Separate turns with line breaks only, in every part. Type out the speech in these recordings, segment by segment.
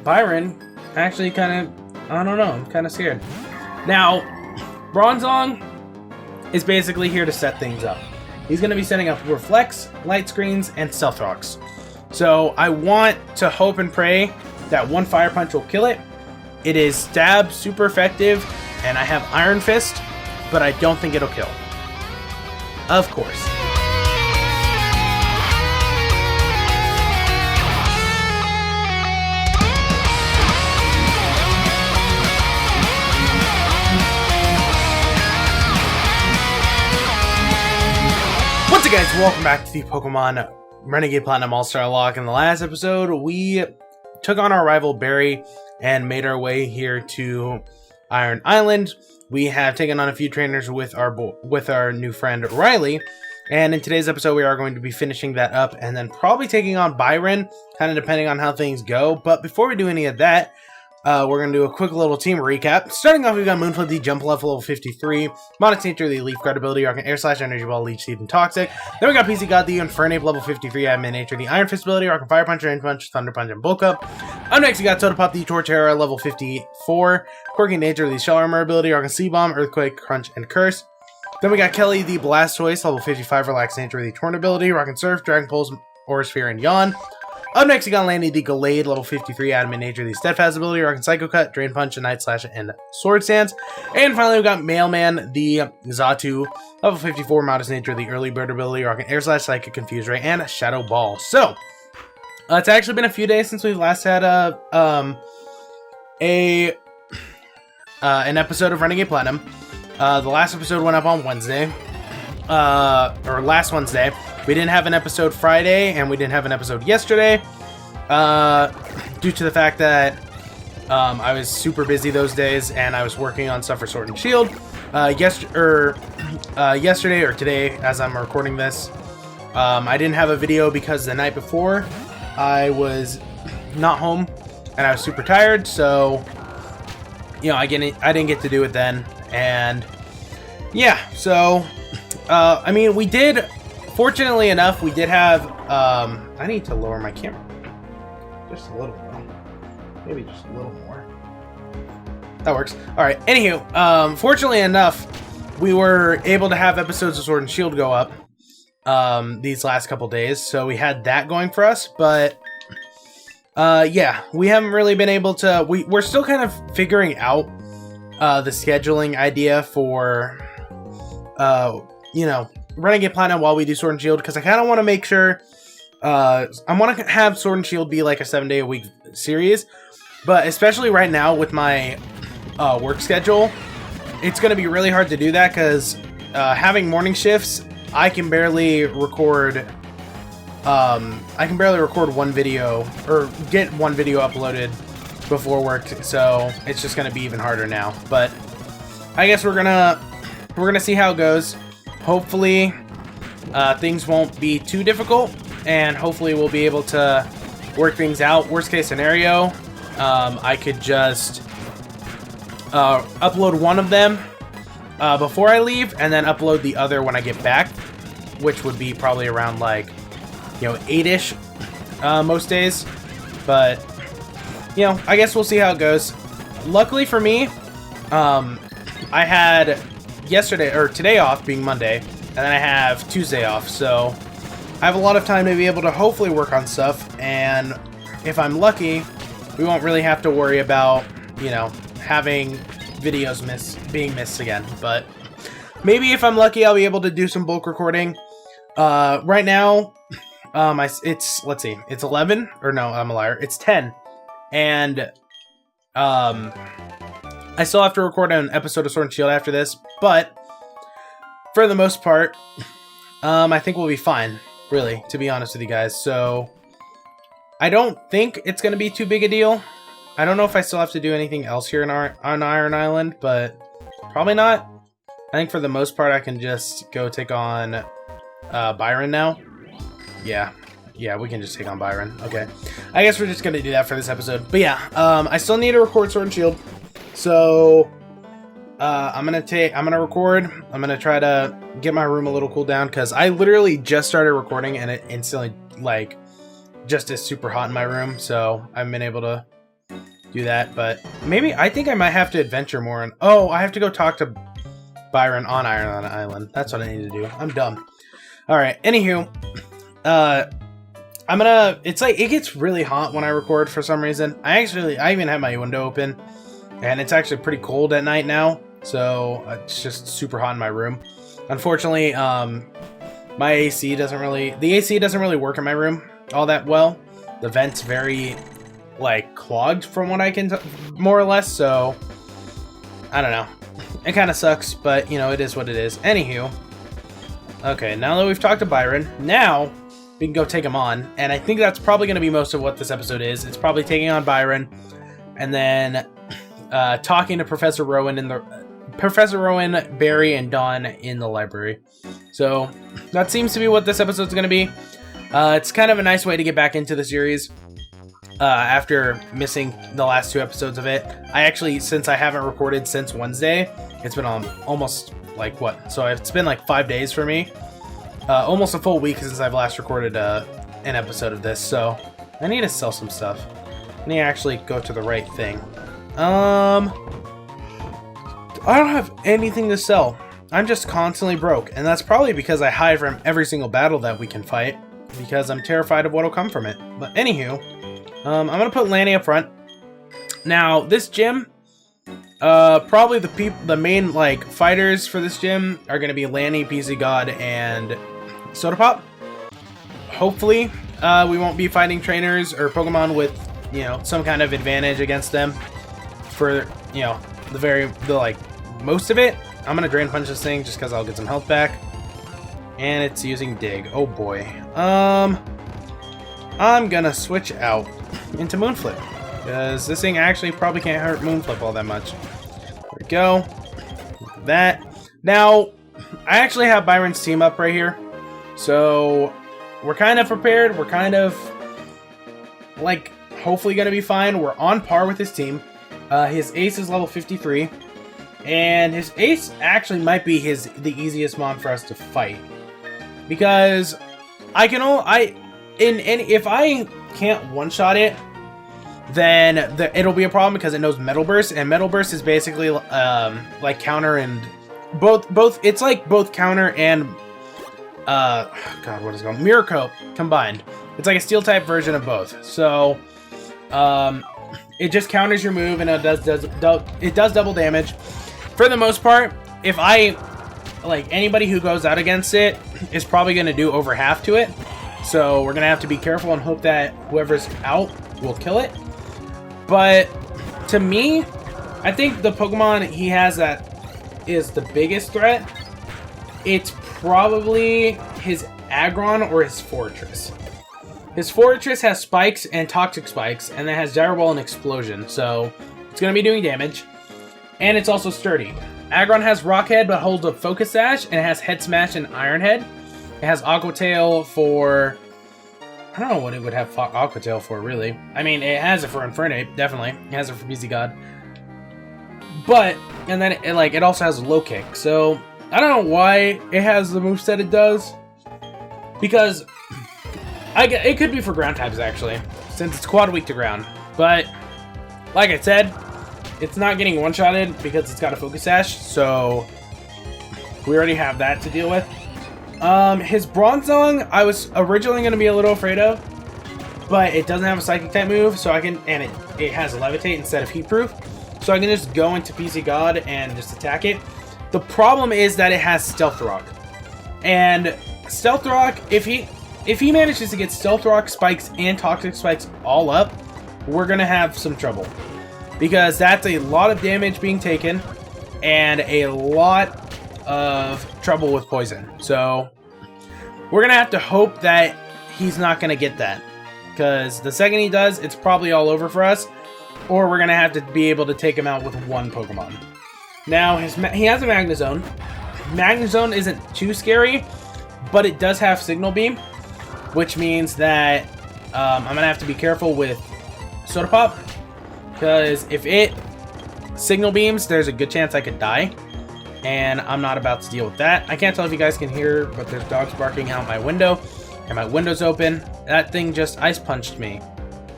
Byron actually kind of, I don't know, I'm kind of scared. Now, Bronzong is basically here to set things up. He's going to be setting up reflects, light screens, and stealth rocks. So I want to hope and pray that one fire punch will kill it. It is stab, super effective, and I have Iron Fist, but I don't think it'll kill. Of course. What's up, guys? Welcome back to the Pokemon Renegade Platinum All-Star Locke. In the last episode, we took on our rival Barry and made our way here to Iron Island. We have taken on a few trainers with our new friend Riley, and in today's episode we are going to be finishing that up and then probably taking on Byron, kind of depending on how things go. But before we do any of that, we're going to do a quick little team recap. Starting off, we've got Moonflip, the Jump level 53, Monix Nature, the Leaf Guard ability, Rock and Air Slash, Energy Ball, Leech Seed, and Toxic. Then we got PC God, the Infernape level 53, Admin Nature, the Iron Fist ability, Rock and Fire Punch, Range Punch, Thunder Punch, and Bulk Up. Up next, we got Totapop, the Torterra level 54, Quirky Nature, the Shell Armor ability, Rock and Sea Bomb, Earthquake, Crunch, and Curse. Then we got Kelly, the Blastoise, level 55, Relax Nature, the Torn ability, Rock and Surf, Dragon Pulse, Aura Sphere, and Yawn. Up next, we got Landy, the Gallade, level 53, Adamant Nature, the Steadfast ability, Rock and Psycho Cut, Drain Punch, and Night Slash, and Sword Stance. And finally, we got Mailman, the Xatu, level 54, Modest Nature, the Early Bird ability, Rock and Air Slash, Psychic, Confuse Ray, and Shadow Ball. So, it's actually been a few days since we've last had an episode of Renegade Platinum. The last episode went up on Wednesday, or last Wednesday. We didn't have an episode Friday, and we didn't have an episode yesterday, due to the fact that I was super busy those days, and I was working on stuff for Sword and Shield. Yesterday or today, as I'm recording this, I didn't have a video because the night before I was not home, and I was super tired, so I didn't get to do it then, and yeah, so I mean, we did. Fortunately enough, we did have, I need to lower my camera. Just a little more. Maybe just a little more. That works. Alright, anywho, fortunately enough, we were able to have episodes of Sword and Shield go up, these last couple days, so we had that going for us, but, yeah, we haven't really been able to, we're still kind of figuring out, the scheduling idea for, Renegade Platinum while we do Sword and Shield, because I kind of want to make sure, I want to have Sword and Shield be like a 7-day-a-week series, but especially right now with my work schedule, it's going to be really hard to do that, because having morning shifts, I can barely record one video, or get one video uploaded before work, so it's just going to be even harder now, but I guess we're gonna see how it goes. Hopefully, things won't be too difficult, and hopefully we'll be able to work things out. Worst case scenario, I could just upload one of them before I leave, and then upload the other when I get back, which would be probably around like 8-ish most days. But I guess we'll see how it goes. Luckily for me, I had today off, being Monday, and then I have Tuesday off, so I have a lot of time to be able to hopefully work on stuff, and if I'm lucky, we won't really have to worry about, having videos being missed again, but maybe if I'm lucky, I'll be able to do some bulk recording. Right now, let's see, it's 11, or no, I'm a liar, it's 10, and, I still have to record an episode of Sword and Shield after this, but for the most part, I think we'll be fine, really, to be honest with you guys. So I don't think it's going to be too big a deal. I don't know if I still have to do anything else here on Iron Island, but probably not. I think for the most part, I can just go take on Byron now. Yeah, we can just take on Byron. Okay, I guess we're just going to do that for this episode. But yeah, I still need to record Sword and Shield. So, I'm gonna record. I'm gonna try to get my room a little cool down, because I literally just started recording and it instantly, just is super hot in my room, so I haven't been able to do that, but maybe I think I might have to adventure more. And oh, I have to go talk to Byron on Iron Island. That's what I need to do. I'm dumb. All right. Anywho, I'm gonna. It's like it gets really hot when I record for some reason. I even have my window open, and it's actually pretty cold at night now. So it's just super hot in my room. Unfortunately, my AC doesn't really work in my room all that well. The vent's very like clogged from what I can more or less. So I don't know. It kind of sucks, but you know, it is what it is. Anywho, okay, now that we've talked to Byron, now we can go take him on, and I think that's probably going to be most of what this episode is. It's probably taking on Byron, and then talking to Professor Rowan, Barry, and Dawn in the library. So that seems to be what this episode's going to be. It's kind of a nice way to get back into the series after missing the last 2 episodes of it. I actually, since I haven't recorded since Wednesday, it's been almost like what? So it's been like 5 days for me. Almost a full week since I've last recorded an episode of this. So I need to sell some stuff. I need to actually go to the right thing. I don't have anything to sell. I'm just constantly broke, and that's probably because I hide from every single battle that we can fight, because I'm terrified of what'll come from it. But anywho, I'm gonna put Lanny up front. Now, this gym, probably the main like fighters for this gym are gonna be Lanny, PC God, and Soda Pop. Hopefully, we won't be fighting trainers or Pokemon with, you know, some kind of advantage against them for, you know, the most of it. I'm gonna Drain Punch this thing just because I'll get some health back. And it's using Dig. Oh boy. I'm gonna switch out into Moonflip, because this thing actually probably can't hurt Moonflip all that much. There we go. That. Now, I actually have Byron's team up right here. So, we're kind of prepared. We're kind of, like, hopefully gonna be fine. We're on par with his team. His ace is level 53. And his ace actually might be the easiest mon for us to fight. Because if I can't one-shot it, then it'll be a problem because it knows Metal Burst, and Metal Burst is basically like counter and both it's like both counter and God, what is it called? Mirror Coat combined. It's like a steel type version of both. So it just counters your move, and it does double damage. For the most part, if anybody who goes out against it is probably going to do over half to it. So we're going to have to be careful and hope that whoever's out will kill it. But to me, I think the Pokemon he has that is the biggest threat, it's probably his Aggron or his Fortress. His Fortress has spikes and toxic spikes, and it has Gyro Ball and Explosion. So it's going to be doing damage. And it's also sturdy. Aggron has Rock Head but holds a Focus Sash, and it has Head Smash and Iron Head. It has Aqua Tail for... I don't know what it would have Aqua Tail for, really. I mean, it has it for Infernape, definitely. It has it for BZ God. But, and then it also has Low Kick. So, I don't know why it has the moveset it does. Because, it could be for ground types, actually. Since it's quad weak to ground. But, like I said, it's not getting one-shotted because it's got a Focus Sash, so we already have that to deal with. His Bronzong, I was originally going to be a little afraid of, but it doesn't have a Psychic type move, so I can, and it has Levitate instead of Heat Proof, so I can just go into PC God and just attack it. The problem is that it has Stealth Rock, and Stealth Rock, if he manages to get Stealth Rock spikes and Toxic spikes all up, we're going to have some trouble. Because that's a lot of damage being taken, and a lot of trouble with poison. So, we're going to have to hope that he's not going to get that. Because the second he does, it's probably all over for us. Or we're going to have to be able to take him out with one Pokemon. Now, he has a Magnezone. Magnezone isn't too scary, but it does have Signal Beam. Which means that I'm going to have to be careful with Soda Pop. Because if it Signal Beams, there's a good chance I could die. And I'm not about to deal with that. I can't tell if you guys can hear, but there's dogs barking out my window. And my window's open. That thing just Ice Punched me.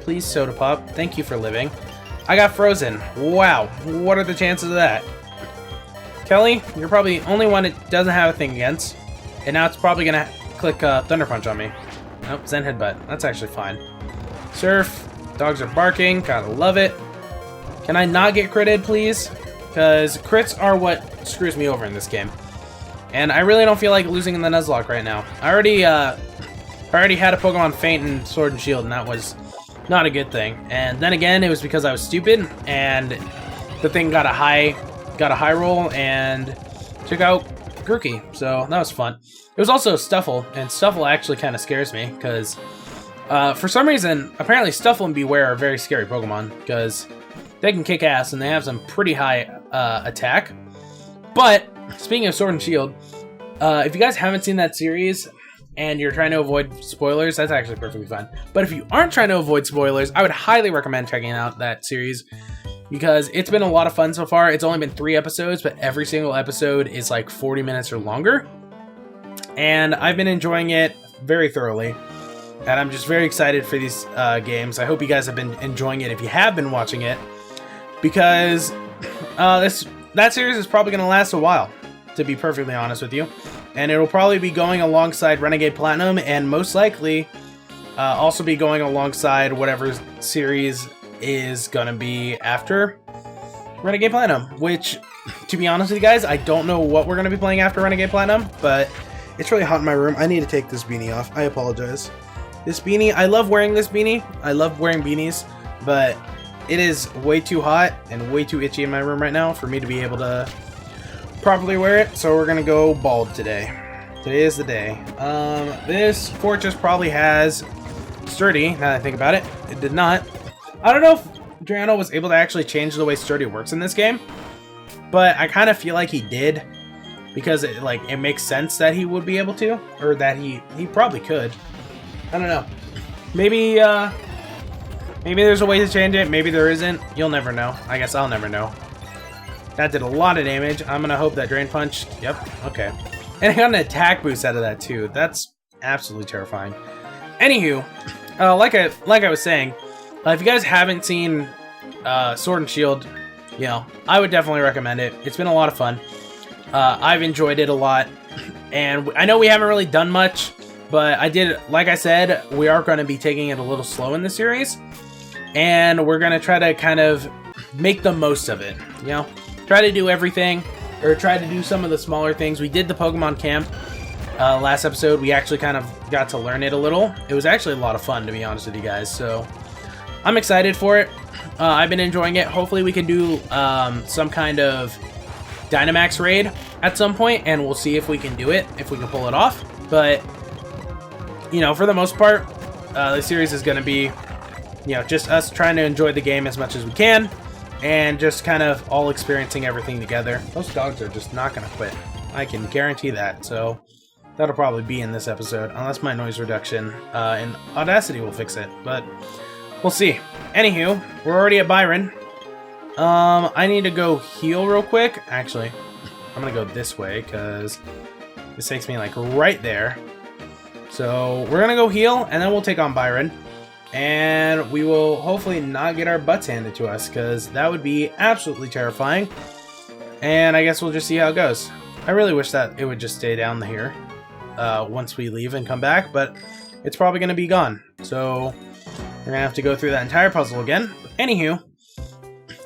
Please, Soda Pop. Thank you for living. I got frozen. Wow, what are the chances of that? Kelly, you're probably the only one it doesn't have a thing against. And now it's probably gonna click Thunder Punch on me. Nope, Zen Headbutt. That's actually fine. Surf. Dogs are barking. Gotta love it. Can I not get critted, please? Because crits are what screws me over in this game. And I really don't feel like losing in the Nuzlocke right now. I already had a Pokemon faint in Sword and Shield, and that was not a good thing. And then again, it was because I was stupid, and the thing got a high roll and took out Grookey. So that was fun. It was also Stuffle, and Stuffle actually kind of scares me because for some reason, apparently Stuffle and Beware are very scary Pokemon because they can kick ass and they have some pretty high attack. But speaking of Sword and Shield, if you guys haven't seen that series and you're trying to avoid spoilers, that's actually perfectly fine. But if you aren't trying to avoid spoilers, I would highly recommend checking out that series because it's been a lot of fun so far. It's only been 3 episodes, but every single episode is like 40 minutes or longer. And I've been enjoying it very thoroughly. And I'm just very excited for these games. I hope you guys have been enjoying it if you have been watching it. Because that series is probably going to last a while, to be perfectly honest with you. And it'll probably be going alongside Renegade Platinum, and most likely also be going alongside whatever series is going to be after Renegade Platinum. Which, to be honest with you guys, I don't know what we're going to be playing after Renegade Platinum, but
It's really hot in my room. I need to take this beanie off. I apologize. This beanie, I love wearing this beanie. I love wearing beanies, but it is way too hot and way too itchy in my room right now for me to be able to properly wear it. So we're gonna go bald today. Today is the day. This fortress probably has sturdy, now that I think about it. It did not. I don't know if Drano was able to actually change the way sturdy works in this game, but I kind of feel like he did. Because it makes sense that he would be able to, or that he probably could. I don't know. Maybe there's a way to change it. Maybe there isn't. You'll never know. I guess I'll never know. That did a lot of damage. I'm gonna hope that Drain Punch. Yep. Okay. And I got an attack boost out of that too. That's absolutely terrifying. Anywho, like I was saying, if you guys haven't seen Sword and Shield, you know, I would definitely recommend it. It's been a lot of fun. I've enjoyed it a lot, and I know we haven't really done much, but like I said, we are going to be taking it a little slow in the series, and we're going to try to kind of make the most of it, you know? Try to do everything, or try to do some of the smaller things. We did the Pokemon camp last episode. We actually kind of got to learn it a little. It was actually a lot of fun, to be honest with you guys, so I'm excited for it. I've been enjoying it. Hopefully we can do some kind of Dynamax raid at some point, and we'll see if we can do it, if we can pull it off. But, you know, for the most part, the series is going to be, you know, just us trying to enjoy the game as much as we can, and just kind of all experiencing everything together. Those dogs are just not going to quit. I can guarantee that, so that'll probably be in this episode, unless my noise reduction in Audacity will fix it, but we'll see. Anywho, we're already at Byron. I need to go heal real quick. Actually, I'm gonna go this way because this takes me like right there. So we're gonna go heal, and then we'll take on Byron, and we will hopefully not get our butts handed to us, because that would be absolutely terrifying. And I guess we'll just see how it goes. I really wish that it would just stay down here once we leave and come back, but it's probably gonna be gone. So we're gonna have to go through that entire puzzle again. Anywho,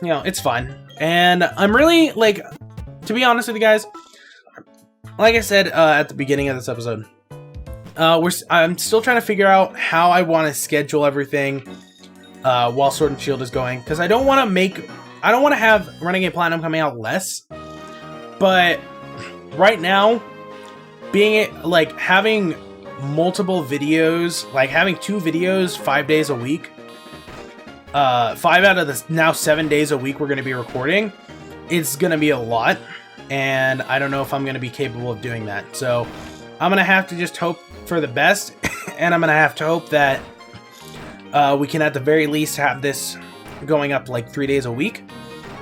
you know, it's fine. And I'm really, like, to be honest with you guys, like I said at the beginning of this episode, I'm still trying to figure out how I want to schedule everything while Sword and Shield is going, because I don't want to have Renegade Platinum coming out less, but right now, having multiple videos, like having 2 videos 5 days a week, 5 out of the now 7 days a week we're going to be recording, it's going to be a lot, and I don't know if I'm going to be capable of doing that. So I'm going to have to just hope for the best, and I'm going to have to hope that we can at the very least have this going up like 3 days a week.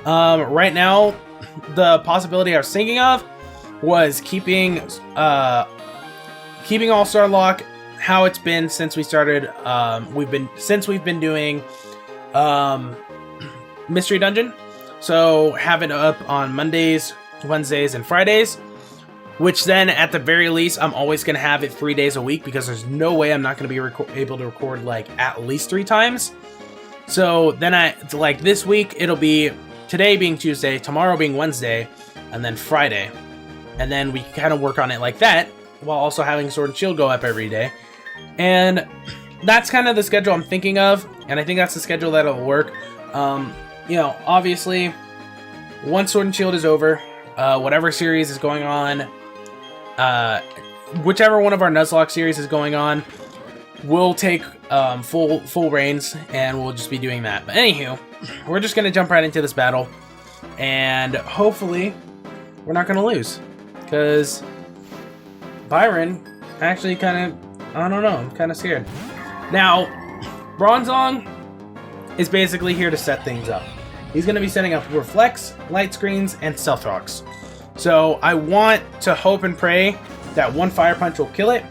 Right now, the possibility I was thinking of was keeping All Starlocke how it's been since we started. We've been doing mystery dungeon. So have it up on Mondays, Wednesdays, and Fridays. Which then, at the very least, I'm always going to have it 3 days a week because there's no way I'm not going to be able to record like at least 3 times. So then like this week, it'll be today being Tuesday, tomorrow being Wednesday, and then Friday. And then we kind of work on it like that while also having Sword and Shield go up every day. And that's kind of the schedule I'm thinking of. And I think that's the schedule that'll work. You know, obviously, once Sword and Shield is over, whatever series is going on, whichever one of our Nuzlocke series is going on, we'll take full reins, and we'll just be doing that. But anywho, we're just gonna jump right into this battle, and hopefully, we're not gonna lose, because Byron actually kind of, I don't know, I'm kind of scared. Now, Bronzong is basically here to set things up. He's gonna be setting up reflects, light screens, and stealth rocks. So I want to hope and pray that one fire punch will kill it.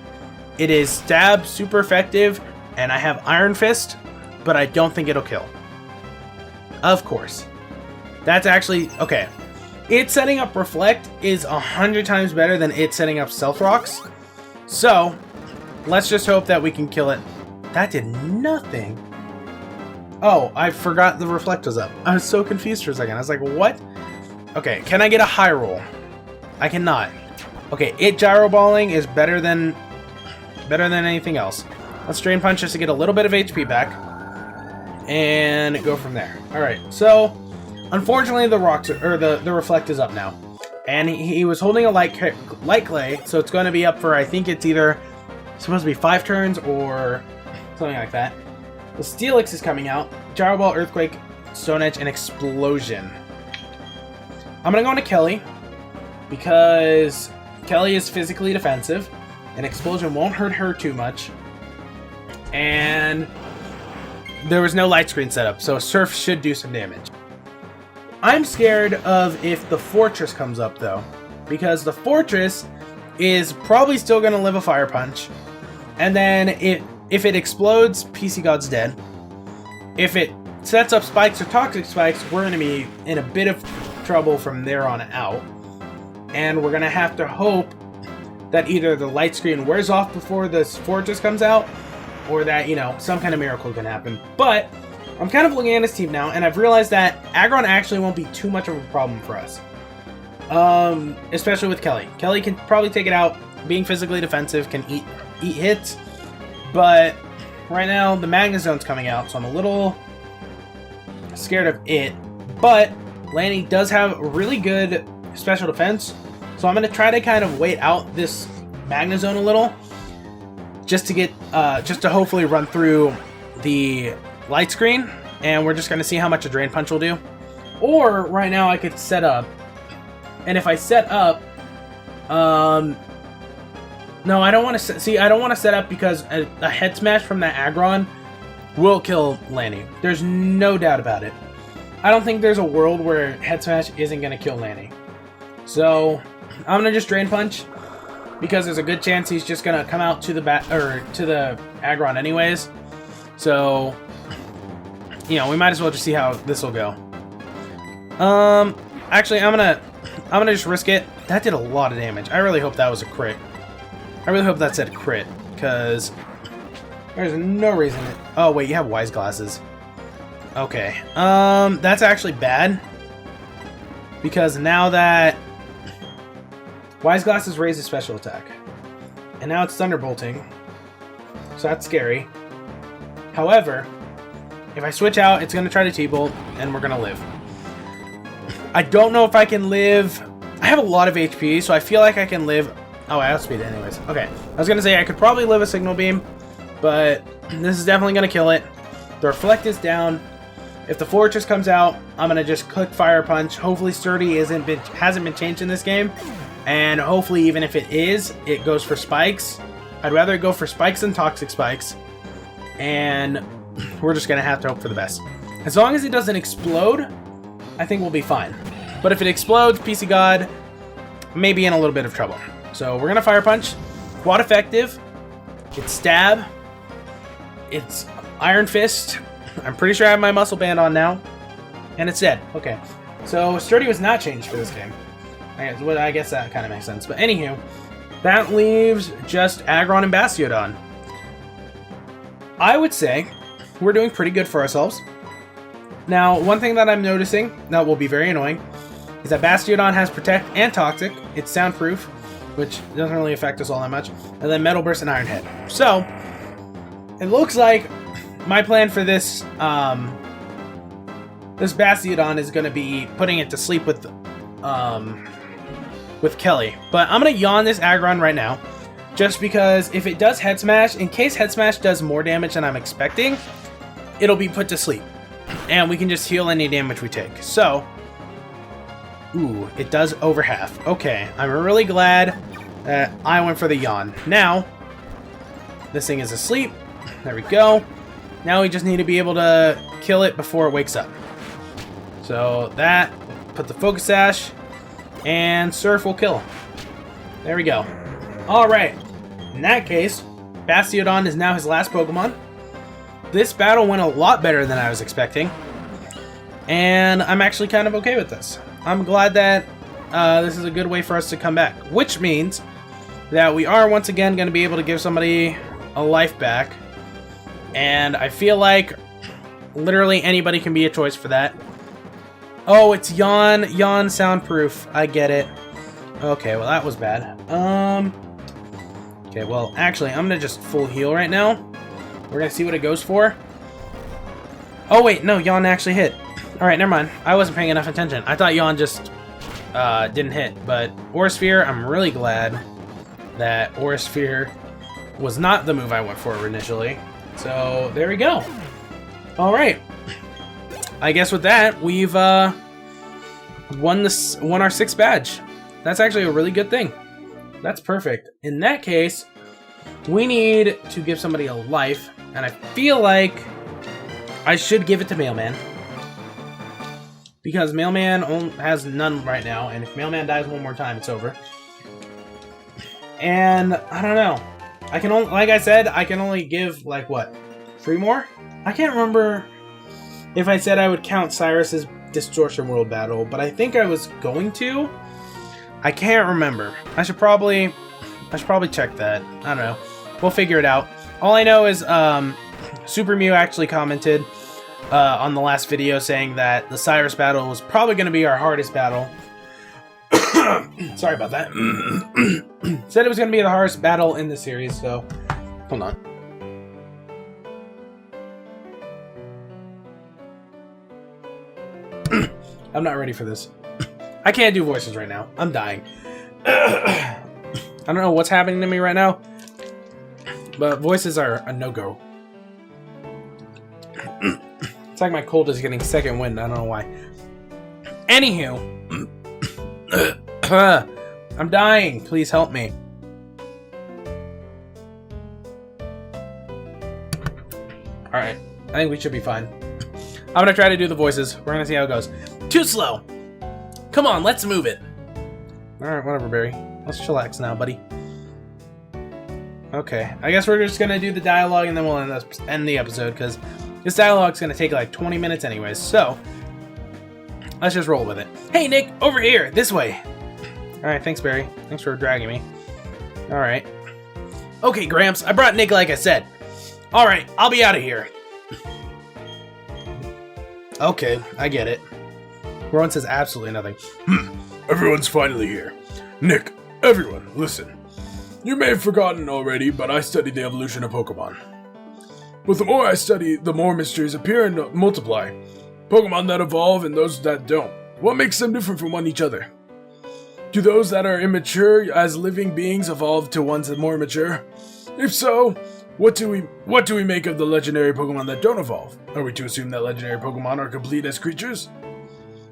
It is stab, super effective, and I have Iron Fist, but I don't think it'll kill. Of course. That's actually, okay. It setting up reflect is 100 times better than it setting up stealth rocks. So let's just hope that we can kill it. That did nothing. Oh, I forgot the reflect was up. I was so confused for a second. I was like, what? Okay, can I get a high roll? I cannot. Okay, it gyro balling is better than anything else. Let's drain punch just to get a little bit of HP back, and go from there. All right. So, unfortunately, the reflect is up now, and he was holding a light clay, so it's going to be up for, I think it's either supposed to be 5 turns or something like that. The Steelix is coming out. Gyro ball, earthquake, stone edge, and explosion. I'm gonna go into Kelly, because Kelly is physically defensive, and explosion won't hurt her too much. And there was no light screen setup, so Surf should do some damage. I'm scared of if the Fortress comes up, though, because the Fortress is probably still gonna live a fire punch, and then if it explodes, PC God's dead. If it sets up spikes or toxic spikes, we're gonna be in a bit of trouble from there on out, and we're gonna have to hope that either the light screen wears off before this Fortress comes out, or that, you know, some kind of miracle can happen. But I'm kind of looking at his team now, and I've realized that Aggron actually won't be too much of a problem for us, especially with Kelly. Kelly can probably take it out, being physically defensive, can eat hits, but right now the Magnazone's coming out, so I'm a little scared of it. But Lanny does have really good special defense, so I'm going to try to kind of wait out this Magnazone a little, just to get, just to hopefully run through the light screen, and we're just going to see how much a Drain Punch will do. Or right now I could set up, and if I set up, no, I don't want to see. I don't want to set up because a head smash from that Aggron will kill Lanny. There's no doubt about it. I don't think there's a world where head smash isn't going to kill Lanny. So I'm going to just Drain Punch, because there's a good chance he's just going to come out to the Aggron anyways. So, you know, we might as well just see how this will go. Actually, I'm gonna just risk it. That did a lot of damage. I really hope that was a crit. I really hope that said crit, because there's no reason it... Oh, wait, you have Wise Glasses. Okay. That's actually bad, because now that Wise Glasses raises special attack, and now it's Thunderbolting, so that's scary. However, if I switch out, it's going to try to T-Bolt, and we're going to live. I don't know if I can live... I have a lot of HP, so I feel like I can live... Oh, I outspeed it anyways. Okay. I was going to say I could probably live a Signal Beam, but this is definitely going to kill it. The Reflect is down. If the Fortress comes out, I'm going to just click Fire Punch. Hopefully Sturdy hasn't been changed in this game, and hopefully even if it is, it goes for Spikes. I'd rather it go for Spikes than Toxic Spikes, and we're just going to have to hope for the best. As long as it doesn't explode, I think we'll be fine. But if it explodes, PC God may be in a little bit of trouble. So we're going to Fire Punch. Quad effective. It's Stab. It's Iron Fist. I'm pretty sure I have my Muscle Band on now.
And it's dead. Okay. So Sturdy was not changed for this game. I guess that kind of makes sense. But anywho, that leaves just Aggron and Bastiodon. I would say we're doing pretty good for ourselves. Now, one thing that I'm noticing that will be very annoying is that Bastiodon has Protect and Toxic. It's soundproof, which doesn't really affect us all that much. And then Metal Burst and Iron Head. So, it looks like my plan for this this Bastiodon is going to be putting it to sleep with Kelly. But I'm going to yawn this Aggron right now, just because if it does Head Smash, in case Head Smash does more damage than I'm expecting, it'll be put to sleep. And we can just heal any damage we take. So, ooh, it does over half. Okay, I'm really glad that I went for the yawn. Now, this thing is asleep. There we go. Now we just need to be able to kill it before it wakes up. So that, put the Focus Sash, and Surf will kill him. There we go. Alright, in that case, Bastiodon is now his last Pokemon. This battle went a lot better than I was expecting. And I'm actually kind of okay with this. I'm glad that this is a good way for us to come back. Which means that we are once again going to be able to give somebody a life back. And I feel like literally anybody can be a choice for that. Oh, it's Yawn. Yawn soundproof. I get it. Okay, well that was bad. Okay, well actually I'm going to just full heal right now. We're going to see what it goes for. Oh wait, no, Yawn actually hit. Alright, never mind. I wasn't paying enough attention. I thought Yawn just didn't hit. But Aura Sphere, I'm really glad that Aura Sphere was not the move I went for initially. So, there we go. Alright. I guess with that, we've won our 6th badge. That's actually a really good thing. That's perfect. In that case, we need to give somebody a life. And I feel like I should give it to Mailman. Because Mailman has none right now, and if Mailman dies one more time, it's over. And I don't know. I can only, like I said, I can only give like what, 3 more? I can't remember if I said I would count Cyrus's Distortion World battle, but I think I was going to. I can't remember. I should probably check that. I don't know. We'll figure it out. All I know is Super Mew actually commented on the last video saying that the Cyrus battle was probably going to be our hardest battle. Sorry about that. Said it was going to be the hardest battle in the series, so hold on. I'm not ready for this. I can't do voices right now. I'm dying. I don't know what's happening to me right now, but voices are a no-go. It's like my cold is getting second wind. I don't know why. Anywho. I'm dying. Please help me. Alright. I think we should be fine. I'm going to try to do the voices. We're going to see how it goes. Too slow. Come on, let's move it. Alright, whatever, Barry. Let's chillax now, buddy. Okay. I guess we're just going to do the dialogue and then we'll end the episode because this dialogue's going to take like 20 minutes anyways. So, let's just roll with it. Hey, Nick, over here. This way. Alright, thanks, Barry. Thanks for dragging me. Alright. Okay, Gramps, I brought Nick like I said. Alright, I'll be out of here. Okay, I get it. Rowan says absolutely nothing.
Everyone's finally here. Nick, everyone, listen. You may have forgotten already, but I studied the evolution of Pokemon. But the more I study, the more mysteries appear and multiply. Pokemon that evolve and those that don't. What makes them different from one each other? Do those that are immature as living beings evolve to ones that are more mature? If so, what do we make of the legendary Pokemon that don't evolve? Are we to assume that legendary Pokemon are complete as creatures?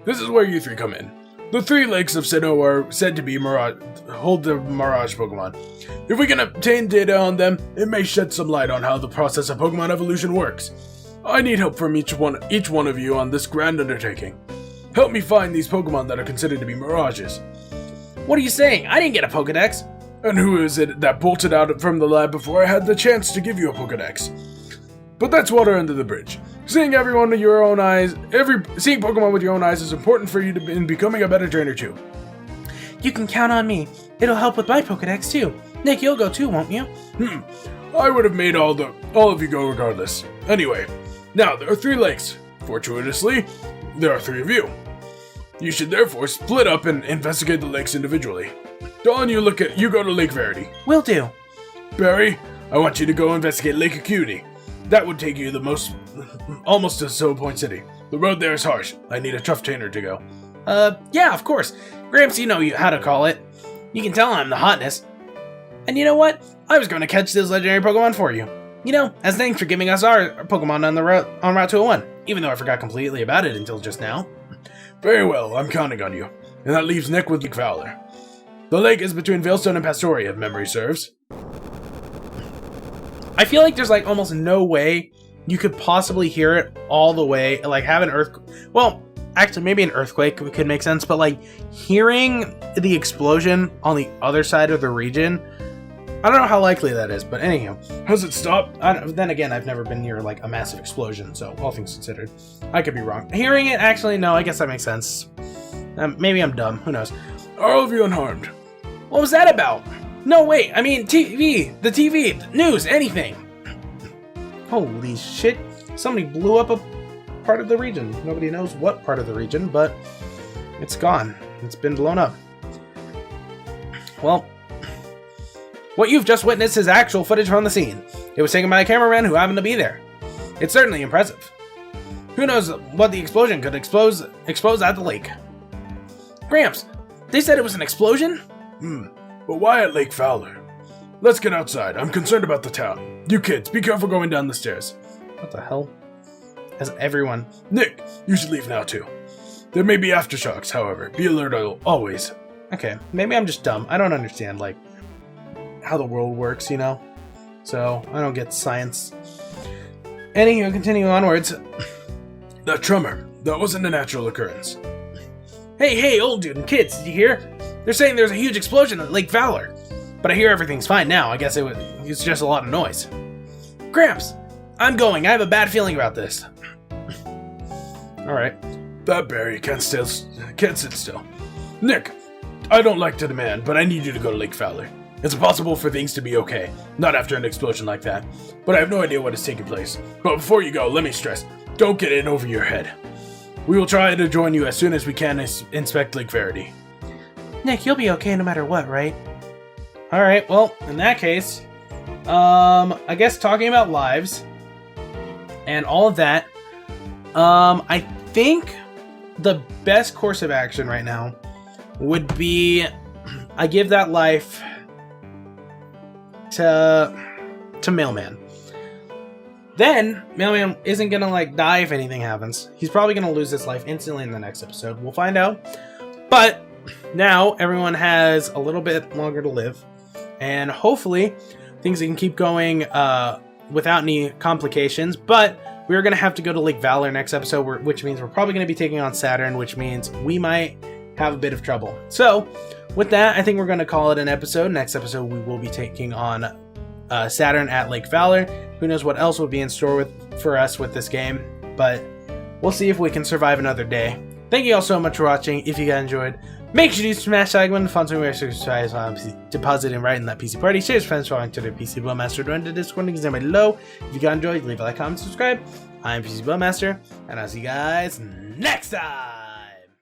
This is where you 3 come in. The 3 lakes of Sinnoh are said to be hold the Mirage Pokemon. If we can obtain data on them, it may shed some light on how the process of Pokemon evolution works. I need help from each one of you on this grand undertaking. Help me find these Pokemon that are considered to be mirages.
What are you saying? I didn't get a Pokedex.
And who is it that bolted out from the lab before I had the chance to give you a Pokedex? But that's water under the bridge. Seeing everyone with your own eyes, seeing Pokemon with your own eyes is important for you in becoming a better trainer too.
You can count on me. It'll help with my Pokedex too. Nick, you'll go too, won't you?
I would have made all of you go regardless. Anyway, now there are 3 lakes. Fortuitously, there are 3 of you. You should therefore split up and investigate the lakes individually. Dawn, you go to Lake Verity.
Will do.
Barry, I want you to go investigate Lake Acuity. That would take you almost to Soul Point City. The road there is harsh. I need a tough trainer to go.
Yeah, of course. Gramps, you know how to call it. You can tell I'm the hotness. And you know what? I was going to catch those legendary Pokemon for you. You know, as thanks for giving us our Pokemon on Route 201, even though I forgot completely about it until just now.
Very well, I'm counting on you. And that leaves Nick with Lake Fowler. The lake is between Veilstone and Pastoria, if memory serves.
I feel like there's like almost no way you could possibly hear it all the way, like have an well, actually maybe an earthquake could make sense, but like hearing the explosion on the other side of the region, I don't know how likely that is, but anyhow.
Has it stopped?
Then again, I've never been near like a massive explosion, so all things considered, I could be wrong. Hearing it, actually, no, I guess that makes sense. Maybe I'm dumb, who knows.
Are all of you unharmed?
What was that about? No, wait, I mean the TV, news, anything. Holy shit, somebody blew up a part of the region. Nobody knows what part of the region, but it's gone. It's been blown up. Well, what you've just witnessed is actual footage from the scene. It was taken by a cameraman who happened to be there. It's certainly impressive. Who knows what the explosion could expose at the lake. Gramps, they said it was an explosion?
But why at Lake Fowler? Let's get outside. I'm concerned about the town. You kids, be careful going down the stairs.
What the hell? As everyone.
Nick, you should leave now too. There may be aftershocks, however. Be alert always.
Okay, maybe I'm just dumb. I don't understand, like, how the world works, you know? So, I don't get science. Anywho, continue onwards.
That tremor, that wasn't a natural occurrence.
Hey, old dude and kids, did you hear? They're saying there's a huge explosion at Lake Valor. But I hear everything's fine now. I guess it's just a lot of noise. Gramps, I'm going. I have a bad feeling about this. Alright.
That Barry can't sit still. Nick, I don't like to demand, but I need you to go to Lake Fowler. It's impossible for things to be okay, not after an explosion like that. But I have no idea what is taking place. But before you go, let me stress, don't get in over your head. We will try to join you as soon as we can inspect Lake Verity.
Nick, you'll be okay no matter what, right? Alright, well, in that case, I guess talking about lives and all of that, I think the best course of action right now would be I give that life to Mailman. Then, Mailman isn't gonna like die if anything happens. He's probably gonna lose his life instantly in the next episode. We'll find out. But now everyone has a little bit longer to live. And hopefully things can keep going without any complications. But we're going to have to go to Lake Valor next episode, which means we're probably going to be taking on Saturn, which means we might have a bit of trouble. So with that, I think we're going to call it an episode. Next episode, we will be taking on Saturn at Lake Valor. Who knows what else will be in store for us with this game. But we'll see if we can survive another day. Thank you all so much for watching. If you guys enjoyed, make sure you smash that like button, fun to deposit and write in that PC party. Share with friends, following to the PCBloodMaster, join the Discord, links down below. If you guys enjoyed, leave a like, comment, subscribe. I'm PCBloodMaster, and I'll see you guys next time.